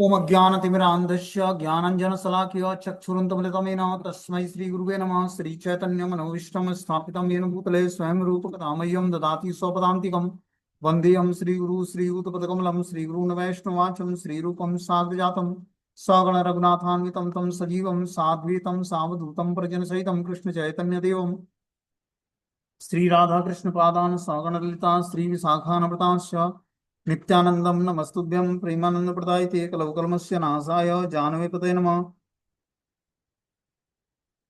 ओम अज्ञानतिमिरान्धस्य ज्ञानाञ्जनशलाकया चक्षुरुन्मिलितं तस्मै श्रीगुरुवे नमः। श्रीचैतन्यमनोभीष्टं स्थापितं येन भूतले स्वयं रूपकथामह्यं ददाति स्वपदान्तिकं। वन्देऽहं श्रीगुरु श्रीयुतपदकमलं श्रीगुरून् वैष्णवाचं श्रीरूपं साग्रजातं सगण रघुनाथान्वितं तं सजीवं साद्वैतं सावधूतं परिजनसहितं कृष्णचैतन्यदेवं श्रीराधाकृष्णपादान् सगणललिता श्रीविशाखान्वितांश्च नित्यानन्दं नमस्तुभ्यं प्रेमानन्दप्रदायिते कलौकल्मस्य नाशाय जानवेपते नमः।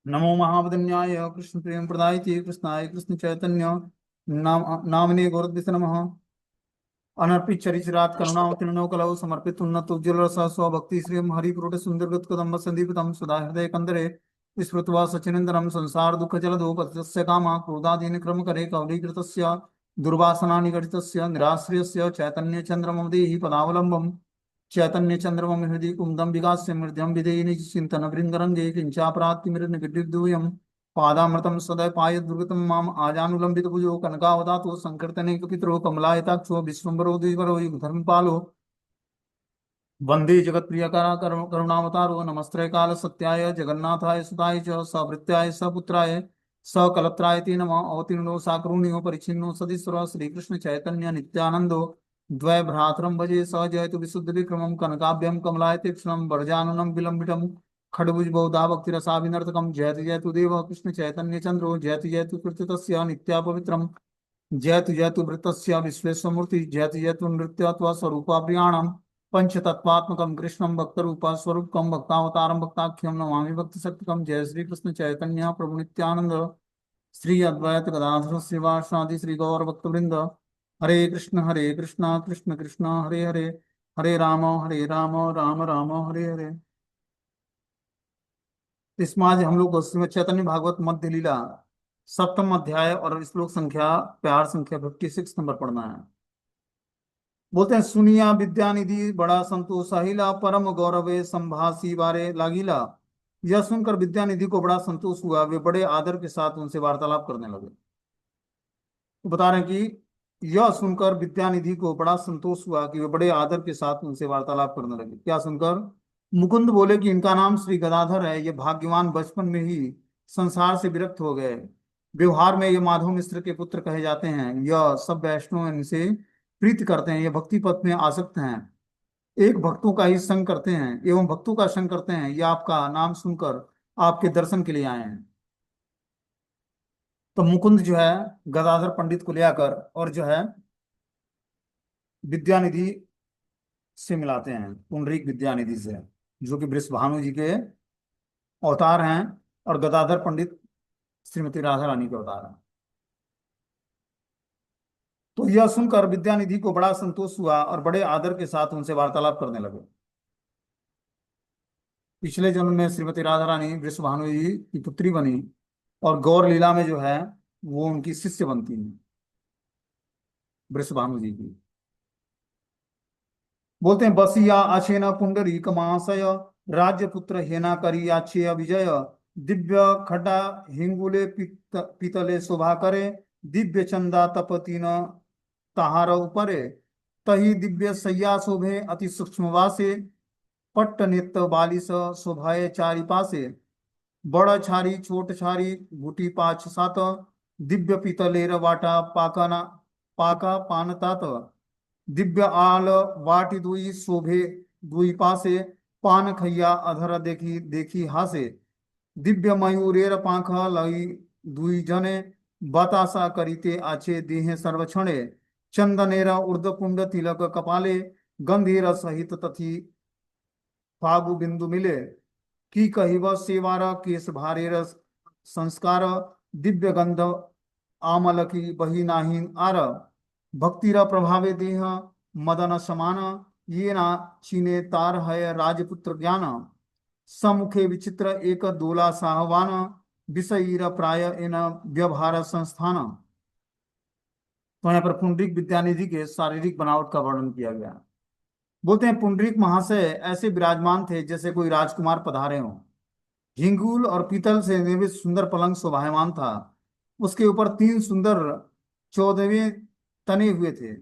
नमो महावदन्याय कृष्णप्रेमप्रदायिते कृष्णाय कृष्णचैतन्य नामने गौरद्विष नमः। अनर्पित चरिचरात करुणावतीर्णो कलौ समर्पित उन्नत उज्ज्वल रस स्वभक्ति श्री हरिपुरुट सुंदर कदम्ब संदीपितम सुधा हृदय कंदरे स्मृत्वा सचिनंदनम संसार दुख जलदो पतितस्य कामा क्रोधादीन क्रम करे कवलीकृतस्य दुर्वासना निगडितस्य निराश्रयस्य चैतन्य चंद्रमं देहि पदावलंबम चैतन्य चंद्रमं हृदि कुंदम विगास्य मृद्यम विधेहि निज चिंतन वृंदरंगे किंचापरात्ति मृद पादामृतं सदय पाय दुर्गतम माम आजानुलंबित भुजो कनकावदातो संकीर्तने पितरो कमलायताक्षो विश्वम्बरो द्विवरो धर्मपालो वंदे जगत्प्रियकरा करुणावतारो नमस्ते काल सत्याय जगन्नाथाय सुताय च सभृत्याय सपुत्राय सकलत्राय ते नमः। अवतीर्णो साकरुण्यो परिच्छिन्नो सदीश्वर श्रीकृष्ण चैतन्य नित्यानंदो द्वय भ्रातरम भजे स जयतु विशुद्ध विक्रमं कनकाभ्यं कमलायतीक्ष्णं वरजाननं विलंबितम् खड्भुज बहुधा भक्तिरसाविनर्तकं जयतु जयतु देव कृष्ण चैतन्य चंद्रो जयतु जयतु कृत्यतस्य नित्या पवित्रम जयतु जयतु वृत्तस्य विश्वेशमूर्ति जयतु जयतु नृत्यत्व स्वरूपाभ्रियाणम पंचतत्वात्मकं कृष्णं भक्तरूपा स्वरूपकं भक्तावतारं भक्ताख्यं नमामि भक्तिशक्तिकं। जय श्री कृष्ण चैतन्य प्रभु नित्यानंद श्री अद्वैत गदाधर श्रीवासादि श्री गौर भक्तवृंद। हरे कृष्ण कृष्ण कृष्ण हरे हरे हरे राम राम राम हरे हरे। इसमें आज हम लोग श्रीमद चैतन्य भागवत मध्य लीला सप्तम अध्याय और श्लोक संख्या प्यार संख्या 56 नंबर पढ़ना है। बोलते हैं, सुनिया विद्यानिधि बड़ा संतोष हिला परम गौरवे संभासी बारे लागिला। यह सुनकर विद्यानिधि को बड़ा संतोष हुआ, वे बड़े आदर के साथ उनसे वार्तालाप करने लगे। तो बता रहे हैं कि यह सुनकर विद्यानिधि को बड़ा संतोष हुआ कि वे बड़े आदर के साथ उनसे वार्तालाप करने लगे। क्या सुनकर? मुकुंद बोले कि इनका नाम श्री गदाधर है, ये भाग्यवान बचपन में ही संसार से विरक्त हो गए। व्यवहार में ये माधव मिश्र के पुत्र कहे जाते हैं। यह सब वैष्णव इनसे प्रीति करते हैं, ये भक्ति पथ में आसक्त हैं, एक भक्तों का ही संग करते हैं एवं भक्तों का संग करते हैं। ये आपका नाम सुनकर आपके दर्शन के लिए आए हैं। तो मुकुंद जो है गदाधर पंडित को ले आकर और जो है विद्यानिधि से मिलाते हैं, पुंडरीक विद्यानिधि से, जो कि वृषभानु जी के अवतार हैं और गदाधर पंडित श्रीमती राधा रानी के अवतार हैं। तो यह सुनकर विद्यानिधि को बड़ा संतोष हुआ और बड़े आदर के साथ उनसे वार्तालाप करने लगे। पिछले जन्म में श्रीमती राधा रानी वृषभानु जी की पुत्री बनी और गौर लीला में जो है वो उनकी शिष्य बनती है, वृषभानु जी की। बोलते हैं, बसिया अछेन पुंडरीक महाशय राज्य पुत्र हेना करी आछे विजय दिव्य खड्डा हिंगुले पीतले शोभा करे दिव्य चंदा तपतीन ताहार उपरे तही दिव्य सैया शोभे अति सूक्ष्म वासे पट्ट नेत्र बालिश शोभाए चारि पासे बड़ छारी छोट छारी गुटी पाछ सात दिव्य पीतलेर वाटा पाकना पाका पानतात दिव्य आल वाटी दुई शोभे दुई पासे पान खैया अधर देखी देखी हासे दिव्य मयूरेर पाख लई दुई जने बतासा करीते आचे देहे सर्वक्षणे चंदनेर ऊर्ध्वपुंड तिलक कपाले गंधीर सहित तथी फागु बिंदु मिले की कहिव सेवार केश भारेर संस्कार दिव्य गंध आमल की बही नाहीन आर भक्तिरा प्रभावे देह मदन समान ये ना चीने तार है राजपुत्र ज्ञान समुखे विचित्र एक दोला साहवान विषयीर प्राय इन व्यवहार संस्थान। तो यहाँ पर पुंडरीक विद्यानिधि के शारीरिक बनावट का वर्णन किया गया। बोलते हैं, पुंडरीक महाशय ऐसे विराजमान थे जैसे कोई राजकुमार पधारे हों। हिंगूल और पीतल से निर्मित सुंदर पलंग शोभायमान था, उसके ऊपर 3 सुंदर 14वें तने हुए थे।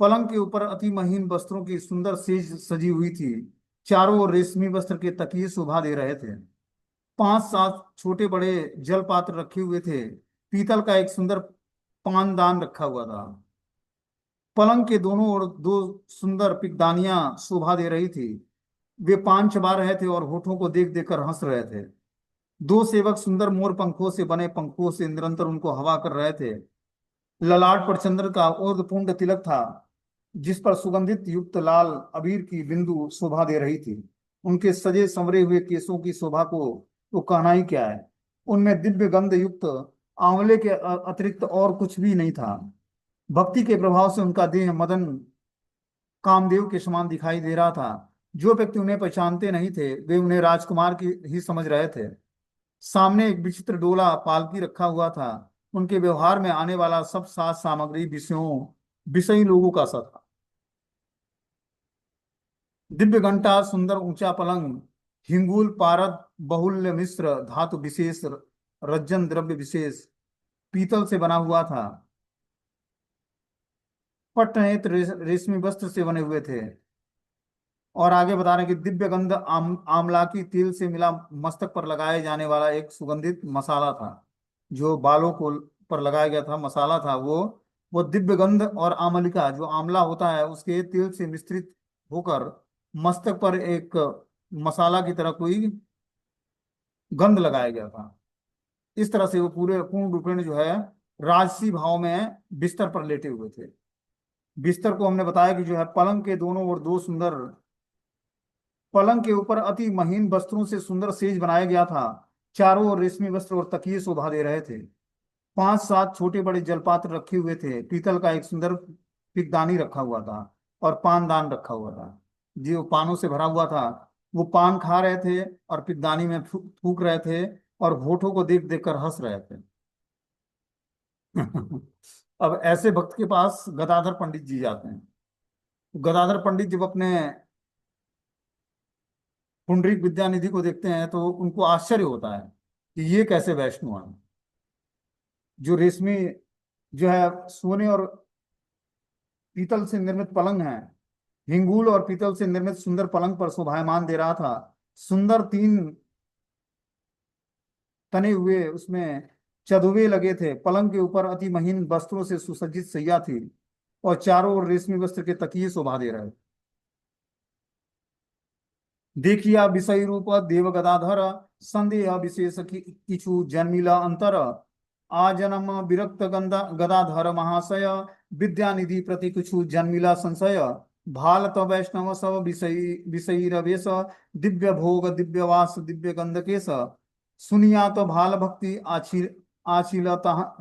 पलंग के ऊपर अति महीन वस्त्रों की सुंदर सेज सजी हुई थी। चारों ओर रेशमी वस्त्र के तकिए शोभा दे रहे थे। 5-7 छोटे बड़े जल पात्र रखे हुए थे। पीतल का एक सुंदर पानदान रखा हुआ था। पलंग के दोनों ओर दो सुंदर पिगदानियां शोभा दे रही थी। वे पान चबा रहे थे और होठों को देख देख कर हंस रहे थे। दो सेवक सुंदर मोर पंखों से बने पंखों से निरंतर उनको हवा कर रहे थे। ललाट पर चंद्र का ऊर्ध्वपुंड तिलक था, जिस पर सुगंधित युक्त लाल अबीर की बिंदु शोभा दे रही थी। उनके सजे संवरे हुए केसों की शोभा को तो कहना ही क्या है। उनमें दिव्य गंध युक्त आंवले के अतिरिक्त और कुछ भी नहीं था। भक्ति के प्रभाव से उनका देह मदन कामदेव के समान दिखाई दे रहा था। जो व्यक्ति उन्हें पहचानते नहीं थे वे उन्हें राजकुमार की ही समझ रहे थे। सामने एक विचित्र डोला पालकी रखा हुआ था। उनके व्यवहार में आने वाला सब साज सामग्री विषयी लोगों का सा था। दिव्य घंटा, सुंदर ऊंचा पलंग, हिंगूल पारद, बहुल्य मिश्र धातु विशेष, रज्जन द्रव्य विशेष पीतल से बना हुआ था। पट्टनेत्र रेशमी वस्त्र से बने हुए थे। और आगे बता रहे हैं कि दिव्य गंध आमलाकी तेल से मिला मस्तक पर लगाए जाने वाला एक सुगंधित मसाला था। जो बालों को पर लगाया गया था मसाला था, वो दिव्य गंध और आमलिका जो आंवला होता है उसके तेल से मिश्रित होकर मस्तक पर एक मसाला की तरह कोई गंध लगाया गया था। इस तरह से वो पूरे पूर्ण रूपेण जो है राजसी भाव में बिस्तर पर लेटे हुए थे। बिस्तर को हमने बताया कि जो है पलंग के दोनों ओर दो सुंदर, पलंग के ऊपर अति महीन वस्त्रों से सुंदर सेज बनाया गया था। चारों ओर रेशमी वस्त्र और तकिए शोभा दे रहे थे। 5-7 छोटे बड़े जलपात्र रखे हुए थे। पीतल का एक सुंदर पिगदानी रखा हुआ था और पानदान रखा हुआ था, जो पानों से भरा हुआ था। वो पान खा रहे थे और पिगदानी में थूक रहे थे और होठों को देख देख कर हंस रहे थे। अब ऐसे भक्त के पास गदाधर पंडित जी जाते हैं। गदाधर पंडित जब अपने पुंडरीक विद्यानिधि को देखते हैं तो उनको आश्चर्य होता है कि ये कैसे वैष्णव है, जो रेशमी जो है सोने और पीतल से निर्मित पलंग है, हिंगूल और पीतल से निर्मित सुंदर पलंग पर शोभायमान दे रहा था। सुंदर 3 तने हुए उसमें चदुवे लगे थे। पलंग के ऊपर अति महीन वस्त्रों से सुसज्जित सैया थी और चारों ओर रेशमी वस्त्र के तकिए शोभा दे रहे। देखिया विषय रूप देव गदाधर, संदेह विशेष किछु जन्मिला अंतर। आजनम विरक्त गदाधर महाशय, विद्यानिधि प्रति कुछु जन्मिला संशय। भाल तो वैष्णव सब विषयी रवेश, दिव्य भोग दिव्य वास दिव्य गंधकेश। सुनिया तो भाल भक्ति आछिल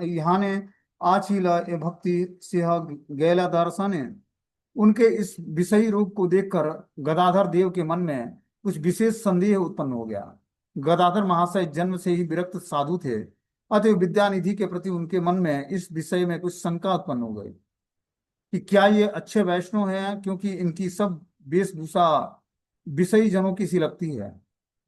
यहाँ आछिल ए भक्ति सिंह गैला दर्शने। उनके इस विषयी रूप को देखकर गदाधर देव के मन में कुछ विशेष संदेह उत्पन्न हो गया। गदाधर महाशय जन्म से ही विरक्त साधु थे, अतः विद्यानिधि के प्रति उनके मन में इस विषय में कुछ शंका उत्पन्न हो गई कि क्या ये अच्छे वैष्णव हैं, क्योंकि इनकी सब वेशभूषा विषयी जनों की सी लगती है।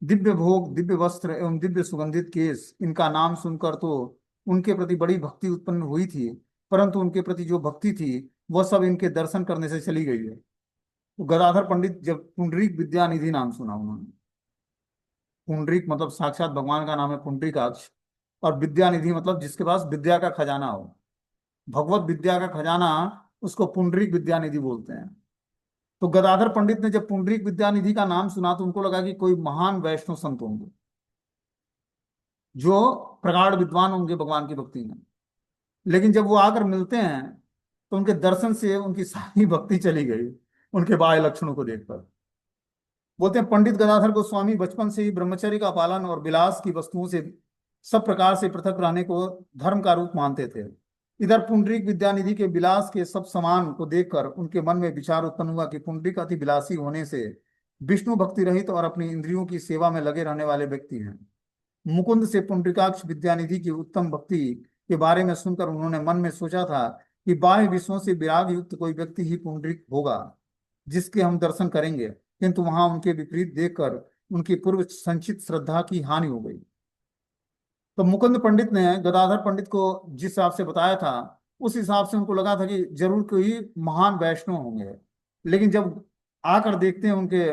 दिव्य भोग दिव्य वस्त्र एवं दिव्य सुगंधित केश, इनका नाम सुनकर तो उनके प्रति बड़ी भक्ति उत्पन्न हुई थी, परंतु उनके प्रति जो भक्ति थी वह सब इनके दर्शन करने से चली गई है। तो गदाधर पंडित जब पुंडरीक विद्यानिधि नाम सुना उन्होंने, पुंडरीक मतलब साक्षात भगवान का नाम है पुंडरीकाक्ष, और विद्यानिधि मतलब जिसके पास विद्या का खजाना हो, भगवत विद्या का खजाना, उसको पुंडरीक विद्यानिधि बोलते हैं। तो गदाधर पंडित ने जब पुंडरीक विद्यानिधि का नाम सुना तो उनको लगा कि कोई महान वैष्णव संत होंगे जो प्रगाढ़ विद्वान होंगे भगवान की भक्ति में। लेकिन जब वो आकर मिलते हैं तो उनके दर्शन से उनकी सारी भक्ति चली गई, उनके बाह्य लक्षणों को देखकर। बोलते हैं पंडित गदाधर गोस्वामी बचपन से ही ब्रह्मचर्य का पालन और विलास की वस्तुओं से सब प्रकार से पृथक रहने को धर्म का रूप मानते थे। इधर पुंडरीक विद्यानिधि के विलास के सब समान को देखकर उनके मन में विचार उत्पन्न हुआ कि पुंडरीक अति विलासी होने से विष्णु भक्ति रहित और अपनी इंद्रियों की सेवा में लगे रहने वाले व्यक्ति हैं। मुकुंद से पुंडरीकाक्ष विद्यानिधि की उत्तम भक्ति के बारे में सुनकर उन्होंने मन में सोचा था कि बाह्य विषयों से विराग युक्त कोई व्यक्ति ही पुंडरीक होगा जिसके हम दर्शन करेंगे, किंतु वहां उनके विपरीत देखकर उनकी पूर्व संचित श्रद्धा की हानि हो गई। तो मुकुंद पंडित ने गदाधर पंडित को जिस हिसाब से बताया था उस हिसाब से उनको लगा था कि जरूर कोई महान वैष्णव होंगे। लेकिन जब आकर देखते हैं उनके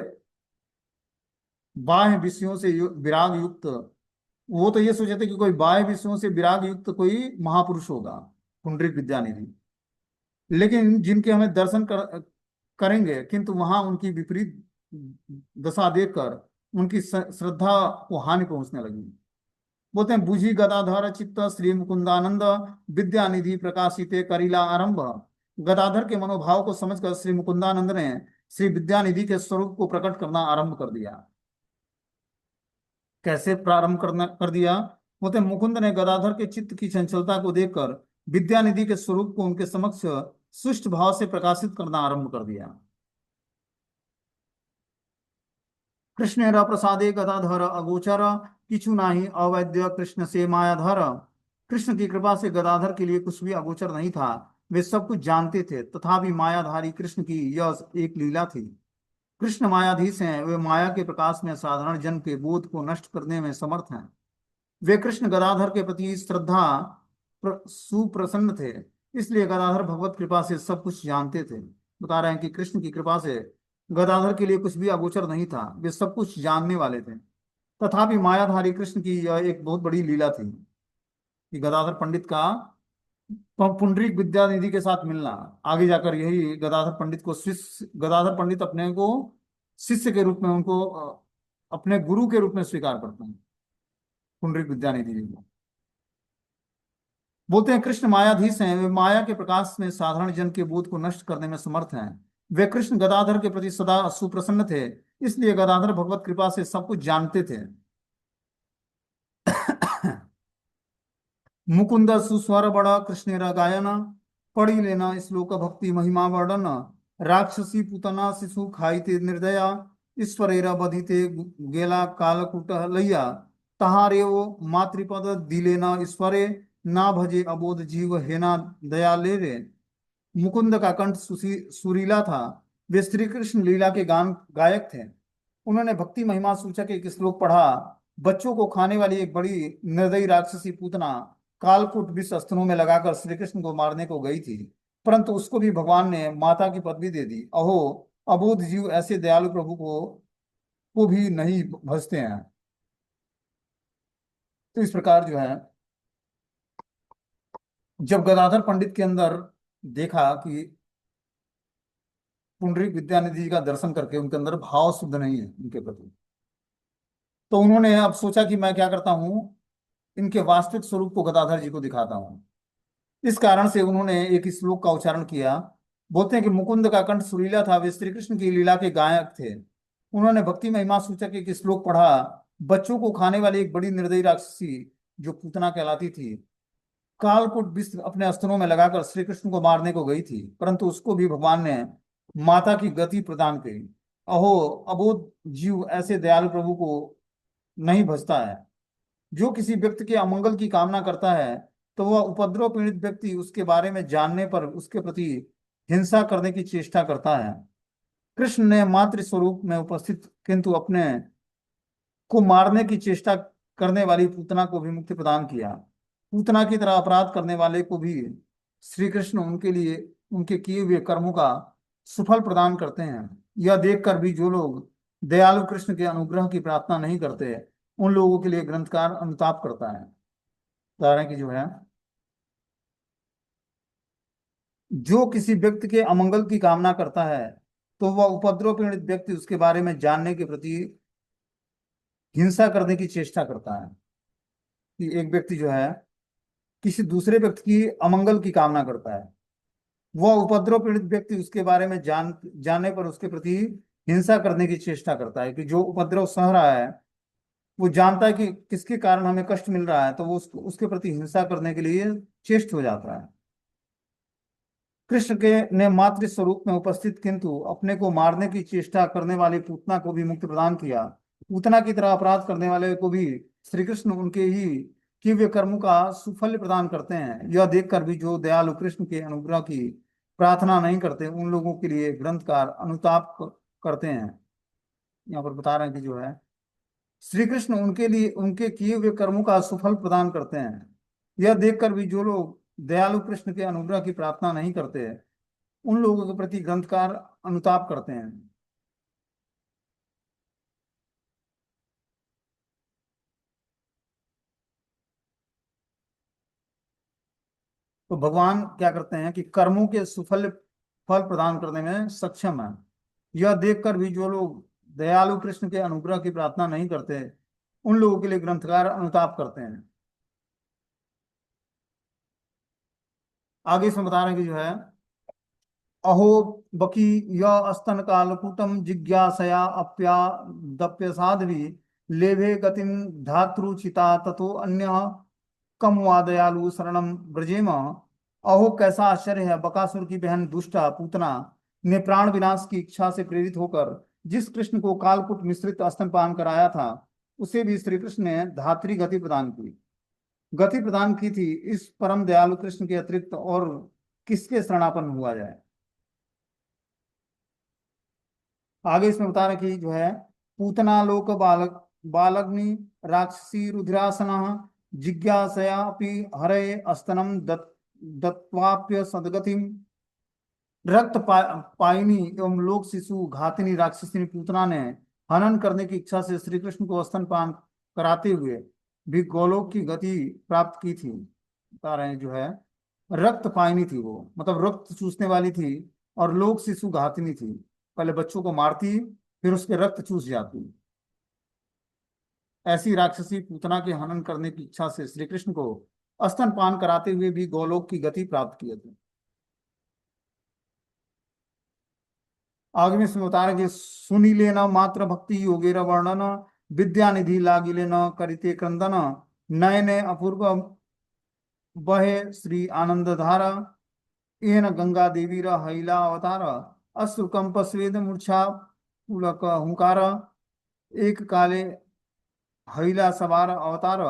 बाह्य विषयों से विराग युक्त, वो तो ये सोचे थे कि कोई बाह्य विषयों से विराग युक्त कोई महापुरुष होगा, पुंडरीक विद्यानिधि। लेकिन जिनके हमें दर्शन करेंगे, किंतु वहां उनकी विपरीत दशा देखकर उनकी श्रद्धा को हानि पहुंचने लगी। बोलते हैं, बुझी गदाधर चित्त श्री मुकुंदानंद, विद्यानिधि प्रकाशिते करीला आरंभ। गदाधर के मनोभाव को समझकर श्री मुकुंदानंद ने श्री विद्यानिधि के स्वरूप को प्रकट करना आरंभ कर दिया। कैसे प्रारंभ करना कर दिया? बोलते हैं, मुकुंद ने गदाधर के चित्त की चंचलता को देखकर विद्यानिधि के स्वरूप को उनके समक्ष सुष्ट भाव से प्रकाशित करना आरंभ कर दिया। कृष्णेर प्रसादे गदाधर अगोचर, किछु नाही अवैद्य कृष्ण से मायाधर। कृष्ण की कृपा से गदाधर के लिए कुछ भी अगोचर नहीं था, वे सब कुछ जानते थे, तथापि मायाधारी कृष्ण की यह एक लीला थी। कृष्ण मायाधीश हैं, वे माया के प्रकाश में साधारण जन के बोध को नष्ट करने में समर्थ हैं। वे कृष्ण गदाधर के प्रति श्रद्धा सुप्रसन्न थे, इसलिए गदाधर भगवत कृपा से सब कुछ जानते थे। बता रहे हैं कि कृष्ण की कृपा से गदाधर के लिए कुछ भी अगोचर नहीं था, वे सब कुछ जानने वाले थे। तथापि मायाधारी कृष्ण की यह एक बहुत बड़ी लीला थी कि गदाधर पंडित का पुंडरीक विद्यानिधि के साथ मिलना, आगे जाकर यही गदाधर पंडित को शिष्य, गदाधर पंडित अपने को शिष्य के रूप में, उनको अपने गुरु के रूप में स्वीकार करते हैं, पुंडरीक विद्यानिधि जी को। बोलते हैं, कृष्ण मायाधीश हैं, वे माया के प्रकाश में साधारण जन के बोध को नष्ट करने में समर्थ हैं। वे कृष्ण गदाधर के प्रति सदा सुप्रसन्न थे, इसलिए गदाधर भगवत कृपा से सब कुछ जानते थे। मुकुंद सुस्वर बड़ा कृष्णेरा गायन, पढ़ी लेना श्लोक भक्ति महिमा वर्णन। राक्षसी पुतना शिशु खाईते निर्दया, ईश्वरेरा बधिते गेला कालकूट लैया। तहारे वो मातृपद दिलेना ईश्वरे, ना भजे अबोध जीव हेना दयाले रे। मुकुंद का कंठ सुरीला था, वे श्री कृष्ण लीला के गान गायक थे। उन्होंने भक्ति महिमा सूचक एक श्लोक पढ़ा। बच्चों को खाने वाली एक बड़ी निर्दयी राक्षसी पूतना कालकूट विष अस्त्रों में लगाकर श्री कृष्ण को मारने को गई थी, परंतु उसको भी भगवान ने माता की पदवी दे दी। अहो, अबोध जीव ऐसे दयालु प्रभु को भी नहीं भजते हैं। तो इस प्रकार जो है, जब गदाधर पंडित के अंदर देखा कि पुंडरीक विद्यानिधि जी का दर्शन करके उनके अंदर भाव शुद्ध नहीं है उनके प्रति, तो उन्होंने अब सोचा कि मैं क्या करता हूँ, इनके वास्तविक स्वरूप को गदाधर जी को दिखाता हूँ। इस कारण से उन्होंने एक श्लोक का उच्चारण किया। बोलते हैं कि मुकुंद का कंठ सुरीला था, वे श्री कृष्ण की लीला के गायक थे। उन्होंने भक्ति महिमा सूचक एक श्लोक पढ़ा। बच्चों को खाने वाली एक बड़ी निर्दयी राक्षसी जो पूतना कहलाती थी, कालकूट विष अपने अस्त्रों में लगाकर श्री कृष्ण को मारने को गई थी, परंतु उसको भी भगवान ने माता की गति प्रदान करी। अहो, अबोध जीव ऐसे दयालु प्रभु को नहीं भजता है। जो किसी व्यक्ति के अमंगल की कामना करता है, तो वह उपद्रव पीड़ित व्यक्ति उसके बारे में जानने पर उसके प्रति हिंसा करने की चेष्टा करता है। कृष्ण ने मातृ स्वरूप में उपस्थित किंतु अपने को मारने की चेष्टा करने वाली पूतना को भी मुक्ति प्रदान किया। पूतना की तरह अपराध करने वाले को भी श्री कृष्ण उनके लिए उनके किए हुए कर्मों का सुफल प्रदान करते हैं। यह देखकर भी जो लोग दयालु कृष्ण के अनुग्रह की प्रार्थना नहीं करते, उन लोगों के लिए ग्रंथकार अनुताप करता है। उदाहरण की जो है, जो किसी व्यक्ति के अमंगल की कामना करता है, तो वह उपद्रव पीड़ित व्यक्ति उसके बारे में जानने के प्रति हिंसा करने की चेष्टा करता है। कि एक व्यक्ति जो है किसी दूसरे व्यक्ति की अमंगल की कामना करता है, वह उपद्रव पीड़ित व्यक्ति उसके बारे में जानने पर उसके प्रति हिंसा करने की चेष्टा करता है। कि जो उपद्रव सह रहा है, वो जानता है कि किसके कारण हमें कष्ट मिल रहा है, तो वो उसके प्रति हिंसा करने के लिए चेष्ट हो जाता है। कृष्ण के ने मातृ स्वरूप में उपस्थित किंतु अपने को मारने की चेष्टा करने वाली पूतना को भी मुक्ति प्रदान किया। पूतना की तरह अपराध करने वाले को भी श्री कृष्ण उनके ही किए हुए कर्मों का सुफल प्रदान करते हैं। यह देखकर भी जो दयालु कृष्ण के अनुग्रह की प्रार्थना नहीं करते, उन लोगों के लिए ग्रंथकार अनुताप करते हैं। यहाँ पर बता रहे हैं कि जो है, श्री कृष्ण उनके लिए उनके किए हुए कर्मों का सुफल प्रदान करते हैं। यह देखकर भी जो लोग दयालु कृष्ण के अनुग्रह की प्रार्थना नहीं करते, उन लोगों के प्रति ग्रंथकार अनुताप करते हैं। तो भगवान क्या करते हैं कि कर्मों के सुफल फल प्रदान करने में सक्षम है। यह देखकर भी जो लोग दयालु कृष्ण के अनुग्रह की प्रार्थना नहीं करते, उन लोगों के लिए ग्रंथकार अनुताप करते हैं। आगे इसमें बता रहे हैं कि जो है, अहो बकी य स्तन कालकूटम जिज्ञासया अप्यादप्य साध्वी लेभे गतिम धातृचिता ततो अन्य कम वा दयालु शरणम ब्रजेम। अहो कैसा आश्चर्य है, बकासुर की बहन दुष्टा पूतना ने प्राण विनाश की इच्छा से प्रेरित होकर जिस कृष्ण को कालकूट मिश्रित स्तनपान कराया था, उसे भी श्री कृष्ण ने धात्री गति प्रदान की थी। इस परम दयालु कृष्ण के अतिरिक्त और किसके शरणापन्न हुआ जाए। आगे इसमें बता रहे कि जो है, पूतना लोक बालग्नि राक्षसी रुद्रासना जिज्ञासयापि हरे स्तनम दत्वाप्य सदगतिम। पायनी एवं लोक शिशु घातिनी राक्षसी पूतना ने हनन करने की इच्छा से श्री कृष्ण को स्तनपान कराते हुए भी गोलोक की गति प्राप्त की थी। बता रहे हैं जो है, रक्त पायनी थी वो, मतलब रक्त चूसने वाली थी, और लोक शिशु घातिनी थी, पहले बच्चों को मारती फिर उसके रक्त चूस जाती। ऐसी राक्षसी पूतना के हनन करने की इच्छा से श्री कृष्ण को स्तनपान कराते हुए भी गोलोक की गति प्राप्त किए थे। आगे में इसमें बता रहे कि सुनी लेना मात्र भक्ति योगेर वर्णन विद्या निधि लागिले न करिते क्रंदन नयने अपूर्व बहे श्री आनंद धारा एन गंगा देवी हैला अवतार अश्रुकंप स्वेद मूर्छा पुलक हुंकार एक काले हैला सवार अवतार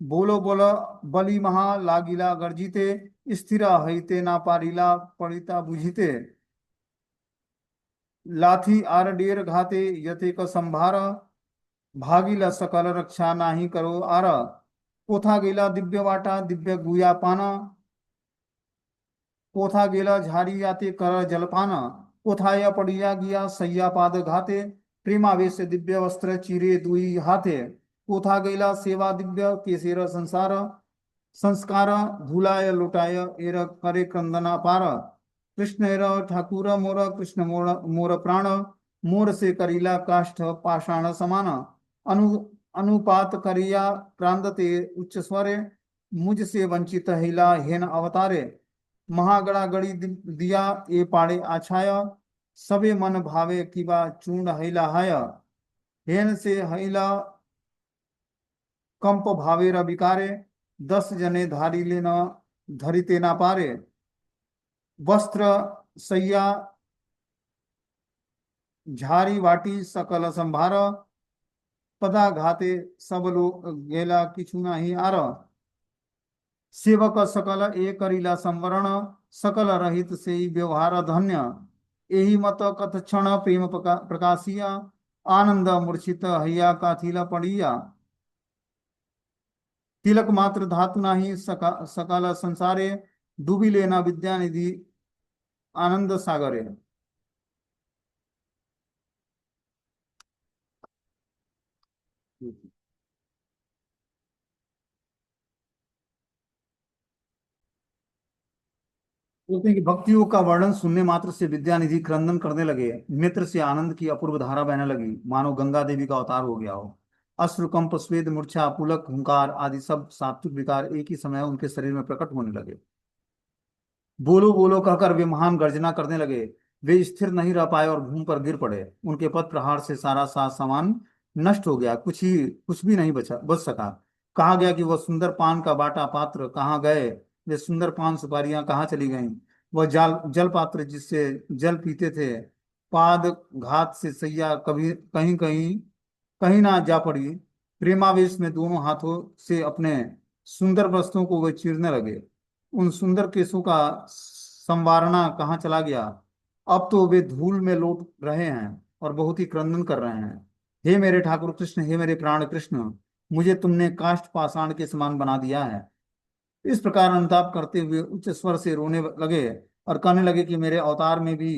बोलो बोल बलि महा लागिला गर्जिते स्थिर हईते ना पारिला पड़िता बुझिते लाथी आर डेर घाते यते क संभार भागीला सकल रक्षा नाही करो आर कोथा गेला दिव्य वाटा दिव्य गुया पाना कोथा गेला झाड़ी आते कर जलपाना कोथाया पड़िया गिया सैया पाद घाते प्रेमावेश दिव्य वस्त्र चिरे दुई हाथे कोथा गेला सेवा दिव्य केसेर संसार संस्कार धुलाय लुटाय एर करे क्रंदना पार कृष्ण एर ठाकुर मोर कृष्ण मोर मोर प्राण मोर से करीला काष्ठ पाषाण समान अनु अनुपात करिया क्रांदते उच्च स्वरे मुझसे वंचित हिला हेन अवतारे महागड़ा गड़ी दिया ए पाड़े आछाया सबे मन भावे किबा चूर्ण हिला हाय हेन से हिला कंप भावे विकारे 10 जने धारी ले न धरिते ना पारे वस्त्र सैया झारी वाटी सकल संभार पदा घाते सब लोग गेला किछु नाही आर सेवक सकल एक करीला संवरण सकल रहित से व्यवहार धन्य यही मत कथ क्षण प्रेम प्रकाशिया आनंद मूर्छित हैया काथिला पड़िया तिलक मात्र धातु नाही सकल संसारे डूबी लेना विद्या निधि आनंद सागरे। बोलते हैं कि भक्तियों का वर्णन सुनने मात्र से विद्यानिधि क्रंदन करने लगे, नेत्र से आनंद की अपूर्व धारा बहने लगी, मानो गंगा देवी का अवतार हो गया हो। अश्रुकंप स्वेद मूर्छा पुलक हुंकार आदि सब सात्विक विकार एक ही समय उनके शरीर में प्रकट होने लगे। बोलो बोलो कहकर वे महान गर्जना करने लगे। वे स्थिर नहीं रह पाए और भूमि पर गिर पड़े। उनके पद प्रहार से सारा साज सामान नष्ट हो गया, कुछ भी नहीं बच सका। कहा गया कि वह सुंदर पान का बाटा पात्र कहाँ गए, वे सुंदर पान सुपारियां कहाँ चली गईं। वह जल पात्र जिससे जल पीते थे, पाद घात से सैया कभी कहीं कहीं कहीं ना जा पड़ी। प्रेमावेश में दोनों हाथों से अपने सुंदर वस्त्रों को वे चीरने लगे। उन सुंदर केशों का संवारना कहाँ चला गया। अब तो वे धूल में लौट रहे हैं और बहुत ही क्रंदन कर रहे हैं। हे मेरे ठाकुर कृष्ण, हे मेरे प्राण कृष्ण, मुझे तुमने काष्ठ पाषाण के समान बना दिया है। इस प्रकार अनुताप करते हुए उच्च स्वर से रोने लगे और कहने लगे कि मेरे अवतार में भी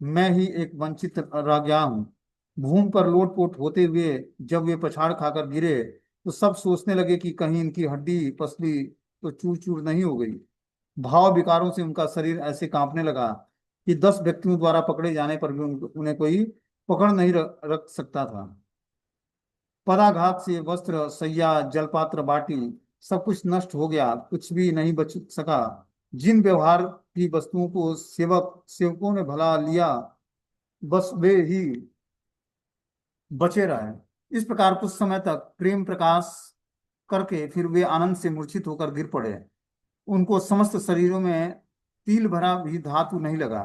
मैं ही एक वंचित रह गया हूँ। भूमि पर लोटपोट होते हुए जब वे पछाड़ खाकर गिरे तो सब सोचने लगे कि कहीं इनकी हड्डी पसली तो चूर चूर नहीं हो गई। भाव विकारों से उनका शरीर ऐसे कांपने लगा कि 10 व्यक्तियों द्वारा पकड़े जाने पर भी उन्हें कोई पकड़ नहीं रख सकता था। पदाघात से वस्त्र, सैया, जलपात्र, बाटी सब कुछ नष्ट हो गया, कुछ भी नहीं बच सका। जिन व्यवहार की वस्तुओं को सेवकों ने भला लिया, बस वे ही बचे रहे। इस प्रकार कुछ समय तक प्रेम प्रकाश करके फिर वे आनंद से मूर्छित होकर गिर पड़े। उनको समस्त शरीरों में तिल भरा भी धातु नहीं लगा।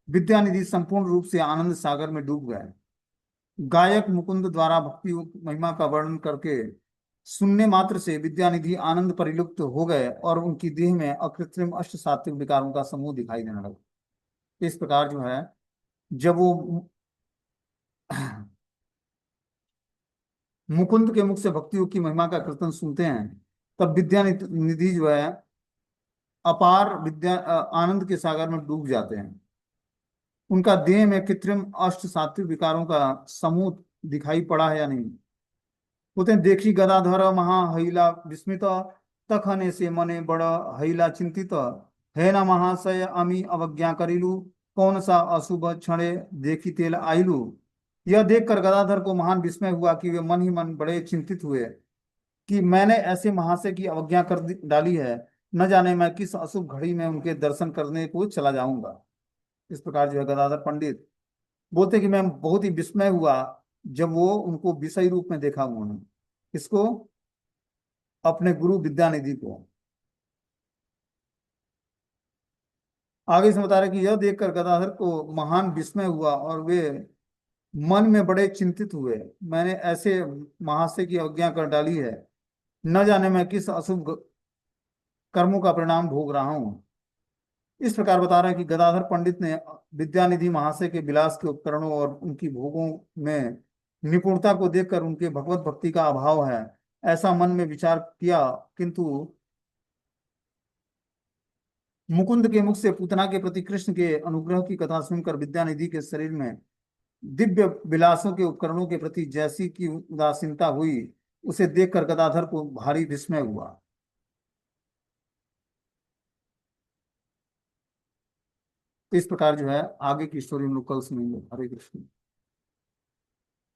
विद्यानिधि संपूर्ण रूप से आनंद सागर में डूब गए। गायक मुकुंद द्वारा भक्ति महिमा का वर्णन करके सुनने मात्र से विद्यानिधि आनंद परिलुप्त हो गए और उनकी देह में अकृत्रिम अष्ट सात्विक विकारों का समूह दिखाई देने लगा। इस प्रकार जो है, जब वो मुकुंद के मुख से भक्तियों की महिमा का कीर्तन सुनते हैं, तब विद्यानिधि जो है अपार आनंद के सागर में डूब जाते हैं। उनका देह में कृत्रिम अष्ट सात्विक विकारों का समूह दिखाई पड़ा है या नहीं। बोलते हैं, देखी गदाधर महा हईला विस्मित, तखने से मने बड़ हईला चिंतित, है ना महाशय अमी अवज्ञा करिलु, कौन सा अशुभ क्षणे देखी तेल आइलु। यह देखकर गदाधर को महान विस्मय हुआ कि वे मन ही मन बड़े चिंतित हुए कि मैंने ऐसे महाशय की अवज्ञा कर डाली है। न जाने मैं किस अशुभ घड़ी में उनके दर्शन करने को चला जाऊंगा। इस प्रकार जो है गदाधर पंडित बोलते कि मैं बहुत ही विस्मय हुआ जब वो उनको विषय रूप में देखा उन्होंने। इसको, अपने गुरु विद्यानिधि को। आगे से बता रहे कि यह देखकर गदाधर को महान विस्मय हुआ और वे मन में बड़े चिंतित हुए, मैंने ऐसे महाशय की अवज्ञा कर डाली है। न जाने मैं किस अशुभ कर्मों का परिणाम भोग रहा हूँ। इस प्रकार बता रहे हैं कि गदाधर पंडित ने विद्यानिधि महाशय के विलास के उपकरणों और उनकी भोगों में निपुणता को देखकर उनके भगवत भक्ति का अभाव है ऐसा मन में विचार किया, किंतु मुकुंद के मुख से पूतना के प्रति कृष्ण के अनुग्रह की कथा सुनकर विद्यानिधि के शरीर में दिव्य विलासों के उपकरणों के प्रति जैसी की उदासीनता हुई, उसे देखकर गदाधर को भारी विस्मय हुआ। तो इस प्रकार जो है आगे की स्टोरी हम लोग कल सुनेंगे। हरे कृष्ण।